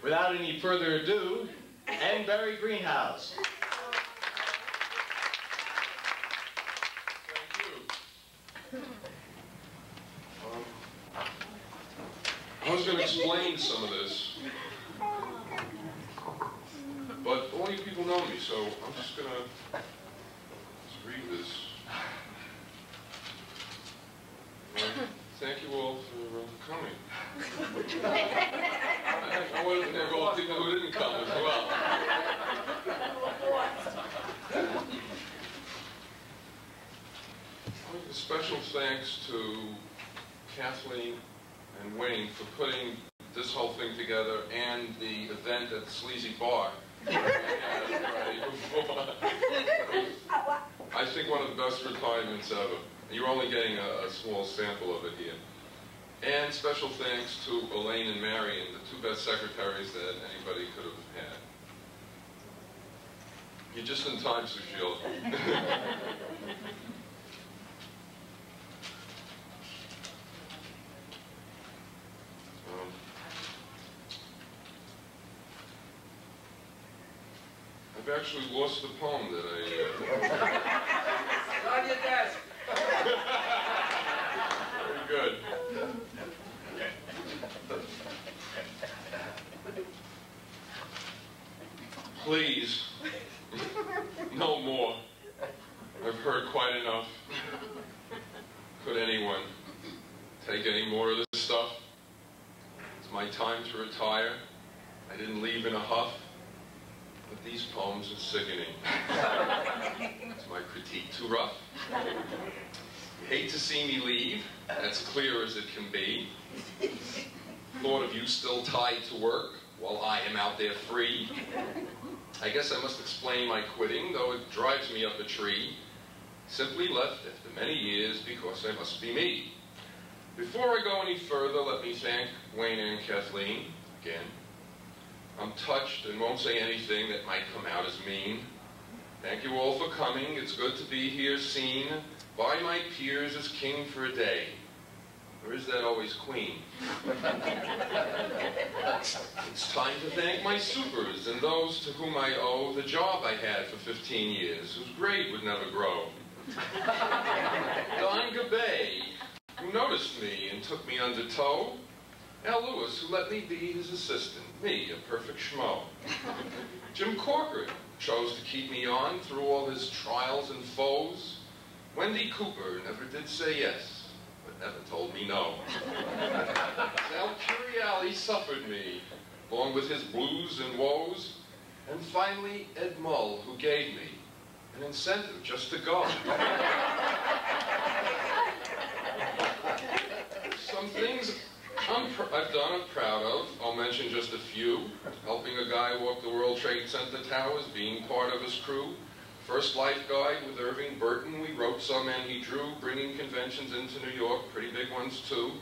without any further ado, and Barry Greenhouse. I was going to explain some of this, but all you people know me, so I'm just going to read this. Thank you all for coming. I wanted to thank all the people who didn't come as well. A special thanks to Kathleen and Wayne for putting this whole thing together and the event at the Sleazy Bar. I think one of the best retirements ever. You're only getting a small sample of it here. And special thanks to Elaine and Marion, the two best secretaries that anybody could have had. You're just in time, Sushil. I've actually lost the poem that It's on your desk. Very good. Please, no more. I've heard quite enough. Could anyone take any more of this stuff? It's my time to retire. I didn't leave in a huff. But these poems are sickening. Is my critique too rough? You hate to see me leave, that's clear as it can be. Thought of you still tied to work, while I am out there free. I guess I must explain my quitting, though it drives me up a tree. Simply left after many years, because I must be me. Before I go any further, let me thank Wayne and Kathleen again. I'm touched and won't say anything that might come out as mean. Thank you all for coming. It's good to be here seen by my peers as king for a day. Or is that always queen? It's time to thank my supers and those to whom I owe the job I had for 15 years, whose grade would never grow. Don Gabay, who noticed me and took me under tow. Al Lewis, who let me be his assistant, me, a perfect schmo. Jim Corcoran chose to keep me on through all his trials and foes. Wendy Cooper never did say yes, but never told me no. Sal Curiali suffered me, along with his blues and woes. And finally, Ed Mull, who gave me an incentive just to go. Some things I've done, I'm proud of. I'll mention just a few. Helping a guy walk the World Trade Center towers, being part of his crew. First Life Guide with Irving Burton, we wrote some and he drew, bringing conventions into New York, pretty big ones too.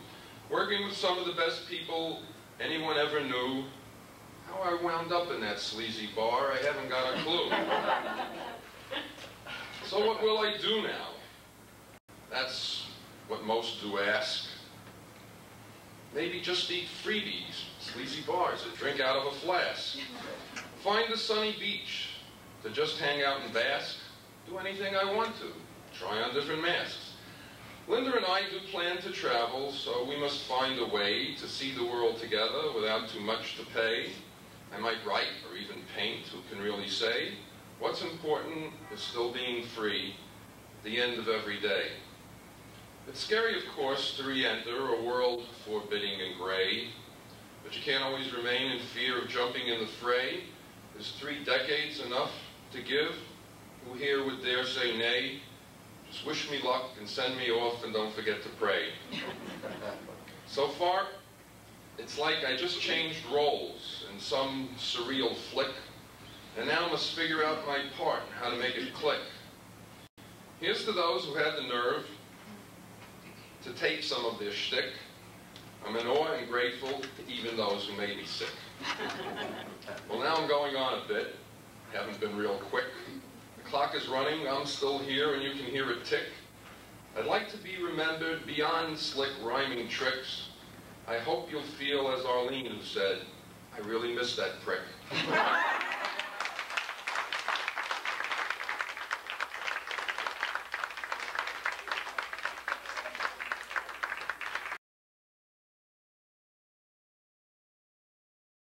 Working with some of the best people anyone ever knew. How I wound up in that sleazy bar, I haven't got a clue. So what will I do now? That's what most do ask. Maybe just eat freebies, sleazy bars, and drink out of a flask. Find a sunny beach to just hang out and bask. Do anything I want to. Try on different masks. Linda and I do plan to travel, so we must find a way to see the world together without too much to pay. I might write or even paint, who can really say? What's important is still being free at the end of every day. It's scary, of course, to re-enter a world forbidding and gray, but you can't always remain in fear of jumping in the fray. Is 3 decades enough to give? Who here would dare say nay? Just wish me luck and send me off and don't forget to pray. So far, it's like I just changed roles in some surreal flick, and now must figure out my part and how to make it click. Here's to those who had the nerve to take some of their shtick. I'm in awe and grateful to even those who made me sick. Well, now I'm going on a bit. Haven't been real quick. The clock is running, I'm still here, and you can hear it tick. I'd like to be remembered beyond slick rhyming tricks. I hope you'll feel, as Arlene who said, I really miss that prick.